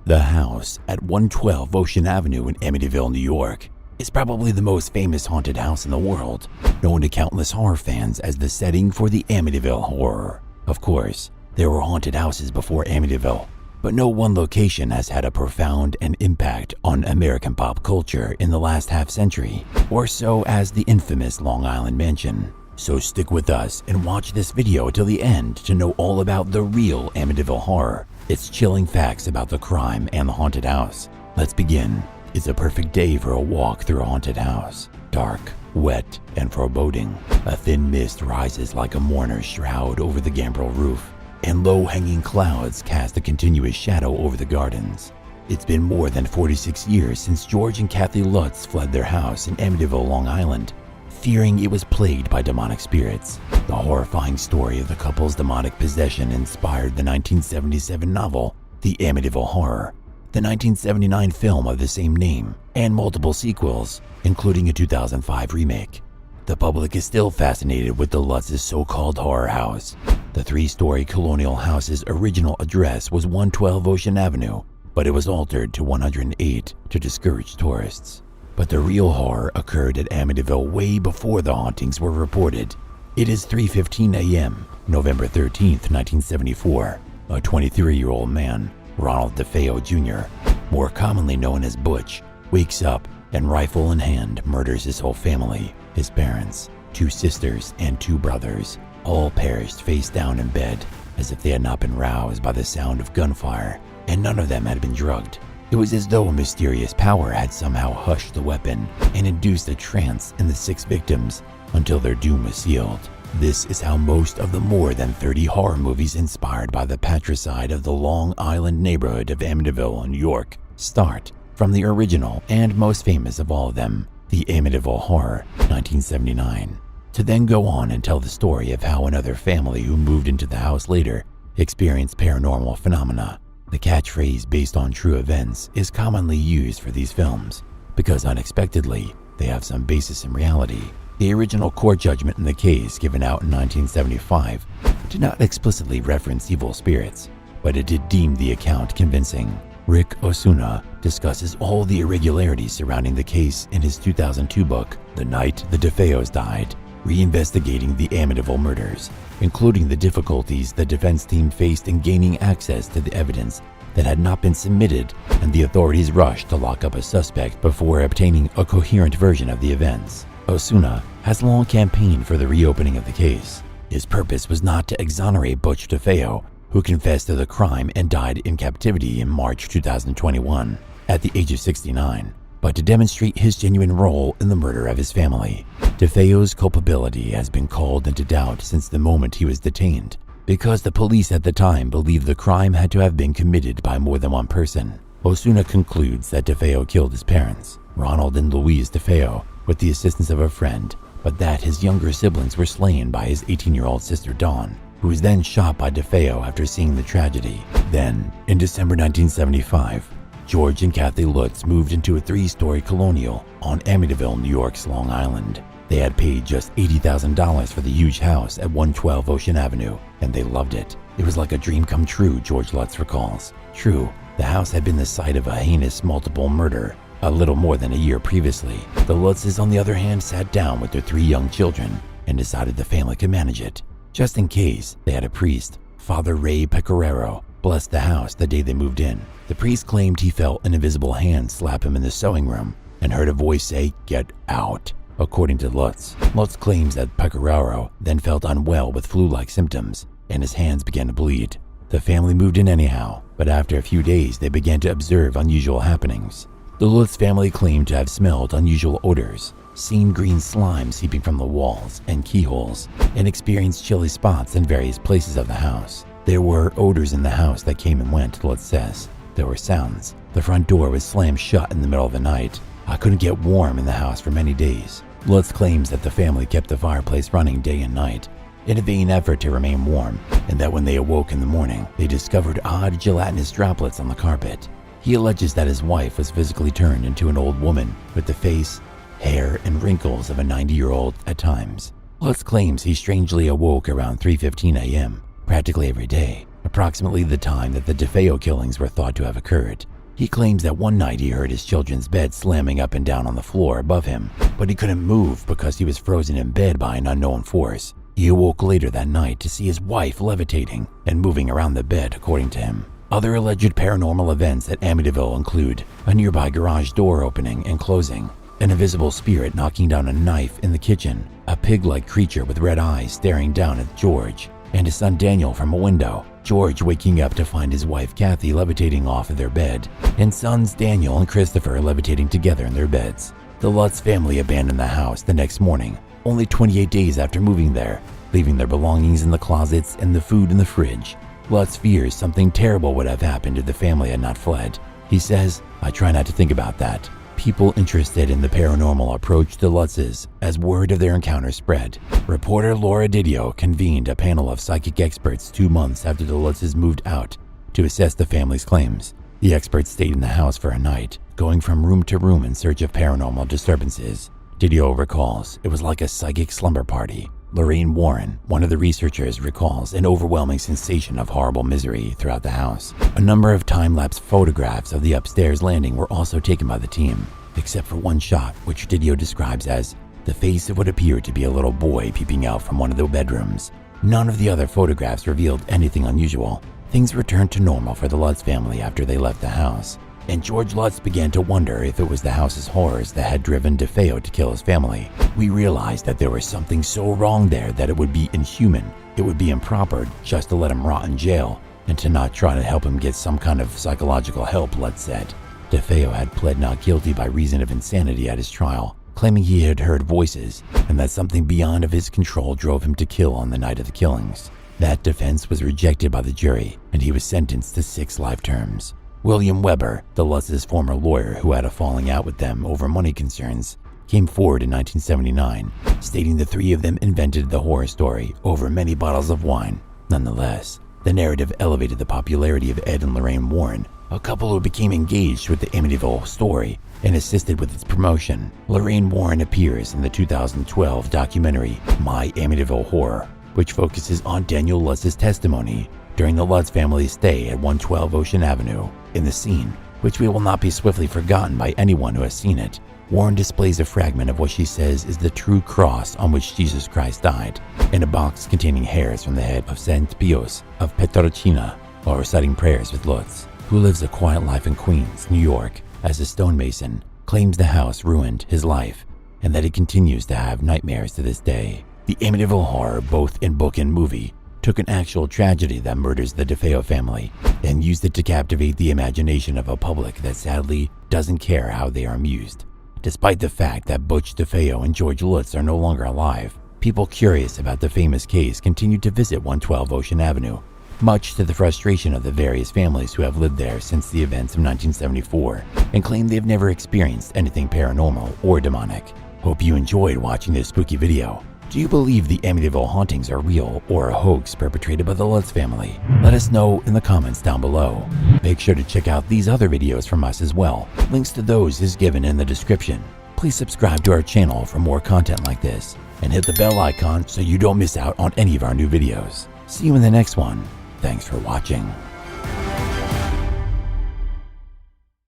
The house at 112 Ocean Avenue in Amityville, New York, is probably the most famous haunted house in the world, known to countless horror fans as the setting for the Amityville Horror. Of course, there were haunted houses before Amityville, but no one location has had a profound and impact on American pop culture in the last half-century, or so as the infamous Long Island Mansion. So stick with us and watch this video till the end to know all about the real Amityville Horror, its chilling facts about the crime and the haunted house. Let's begin. It's a perfect day for a walk through a haunted house. Dark, wet, and foreboding. A thin mist rises like a mourner's shroud over the gambrel roof, and low-hanging clouds cast a continuous shadow over the gardens. It's been more than 46 years since George and Kathy Lutz fled their house in Amityville, Long Island, fearing it was plagued by demonic spirits. The horrifying story of the couple's demonic possession inspired the 1977 novel, The Amityville Horror, the 1979 film of the same name, and multiple sequels, including a 2005 remake. The public is still fascinated with the Lutz's so-called horror house. The three-story colonial house's original address was 112 Ocean Avenue, but it was altered to 108 to discourage tourists. But the real horror occurred at Amityville way before the hauntings were reported. It is 3:15 a.m., November 13th, 1974. A 23-year-old man, Ronald DeFeo Jr., more commonly known as Butch, wakes up and rifle in hand murders his whole family, his parents, 2 sisters, and 2 brothers, all perished face down in bed as if they had not been roused by the sound of gunfire, and none of them had been drugged. It was as though a mysterious power had somehow hushed the weapon and induced a trance in the 6 victims until their doom was sealed. This is how most of the more than 30 horror movies inspired by the patricide of the Long Island neighborhood of Amityville, New York, start, from the original and most famous of all of them, The Amityville Horror, 1979, to then go on and tell the story of how another family who moved into the house later experienced paranormal phenomena. The catchphrase based on true events is commonly used for these films because unexpectedly, they have some basis in reality. The original court judgment in the case, given out in 1975, did not explicitly reference evil spirits, but it did deem the account convincing. Rick Osuna discusses all the irregularities surrounding the case in his 2002 book, The Night the DeFeos Died, reinvestigating the Amityville murders, including the difficulties the defense team faced in gaining access to the evidence that had not been submitted, and the authorities rushed to lock up a suspect before obtaining a coherent version of the events. Osuna has long campaigned for the reopening of the case. His purpose was not to exonerate Butch DeFeo, who confessed to the crime and died in captivity in March 2021 at the age of 69, but to demonstrate his genuine role in the murder of his family. DeFeo's culpability has been called into doubt since the moment he was detained, because the police at the time believed the crime had to have been committed by more than one person. Osuna concludes that DeFeo killed his parents, Ronald and Louise DeFeo, with the assistance of a friend, but that his younger siblings were slain by his 18-year-old sister Dawn, who was then shot by DeFeo after seeing the tragedy. Then, in December 1975, George and Kathy Lutz moved into a 3-story colonial on Amityville, New York's Long Island. They had paid just $80,000 for the huge house at 112 Ocean Avenue, and they loved it. It was like a dream come true, George Lutz recalls. True, the house had been the site of a heinous multiple murder a little more than a year previously. The Lutzes, on the other hand, sat down with their 3 young children and decided the family could manage it. Just in case, they had a priest, Father Ray Pecoraro, bless the house the day they moved in. The priest claimed he felt an invisible hand slap him in the sewing room and heard a voice say, "Get out," according to Lutz. Lutz claims that Pecoraro then felt unwell with flu-like symptoms and his hands began to bleed. The family moved in anyhow, but after a few days they began to observe unusual happenings. The Lutz family claimed to have smelled unusual odors, seen green slime seeping from the walls and keyholes, and experienced chilly spots in various places of the house. There were odors in the house that came and went, Lutz says. There were sounds. The front door was slammed shut in the middle of the night. I couldn't get warm in the house for many days. Lutz claims that the family kept the fireplace running day and night in a vain effort to remain warm, and that when they awoke in the morning, they discovered odd gelatinous droplets on the carpet. He alleges that his wife was physically turned into an old woman with the face, hair, and wrinkles of a 90-year-old at times. Lutz claims he strangely awoke around 3:15 a.m. practically every day, approximately the time that the DeFeo killings were thought to have occurred. He claims that one night he heard his children's bed slamming up and down on the floor above him, but he couldn't move because he was frozen in bed by an unknown force. He awoke later that night to see his wife levitating and moving around the bed, according to him. Other alleged paranormal events at Amityville include a nearby garage door opening and closing, an invisible spirit knocking down a knife in the kitchen, a pig-like creature with red eyes staring down at George, and his son Daniel from a window, George waking up to find his wife Kathy levitating off of their bed, and sons Daniel and Christopher levitating together in their beds. The Lutz family abandoned the house the next morning, only 28 days after moving there, leaving their belongings in the closets and the food in the fridge. Lutz fears something terrible would have happened if the family had not fled. He says, "I try not to think about that." People interested in the paranormal approached the Lutzes as word of their encounter spread. Reporter Laura Didio convened a panel of psychic experts 2 months after the Lutzes moved out to assess the family's claims. The experts stayed in the house for a night, going from room to room in search of paranormal disturbances. Didio recalls it was like a psychic slumber party. Lorraine Warren, one of the researchers, recalls an overwhelming sensation of horrible misery throughout the house. A number of time-lapse photographs of the upstairs landing were also taken by the team, except for one shot, which Didio describes as the face of what appeared to be a little boy peeping out from one of the bedrooms. None of the other photographs revealed anything unusual. Things returned to normal for the Lutz family after they left the house, and George Lutz began to wonder if it was the house's horrors that had driven DeFeo to kill his family. "We realized that there was something so wrong there that it would be inhuman, it would be improper just to let him rot in jail and to not try to help him get some kind of psychological help," Lutz said. DeFeo had pled not guilty by reason of insanity at his trial, claiming he had heard voices and that something beyond of his control drove him to kill on the night of the killings. That defense was rejected by the jury, and he was sentenced to 6 life terms. William Weber, the Lutz's former lawyer who had a falling out with them over money concerns, came forward in 1979, stating the 3 of them invented the horror story over many bottles of wine. Nonetheless, the narrative elevated the popularity of Ed and Lorraine Warren, a couple who became engaged with the Amityville story and assisted with its promotion. Lorraine Warren appears in the 2012 documentary My Amityville Horror, which focuses on Daniel Lutz's testimony during the Lutz family's stay at 112 Ocean Avenue. In the scene, which will not be swiftly forgotten by anyone who has seen it, Warren displays a fragment of what she says is the true cross on which Jesus Christ died, in a box containing hairs from the head of Saint Pius of Pietrelcina, while reciting prayers with Lutz, who lives a quiet life in Queens, New York, as a stonemason, claims the house ruined his life and that he continues to have nightmares to this day. The Amityville Horror, both in book and movie, took an actual tragedy that murders the DeFeo family and used it to captivate the imagination of a public that sadly doesn't care how they are amused. Despite the fact that Butch DeFeo and George Lutz are no longer alive, people curious about the famous case continue to visit 112 Ocean Avenue, much to the frustration of the various families who have lived there since the events of 1974, and claim they've never experienced anything paranormal or demonic. Hope you enjoyed watching this spooky video. Do you believe the Amityville hauntings are real or a hoax perpetrated by the Lutz family? Let us know in the comments down below. Make sure to check out these other videos from us as well. Links to those is given in the description. Please subscribe to our channel for more content like this, and hit the bell icon so you don't miss out on any of our new videos. See you in the next one. Thanks for watching.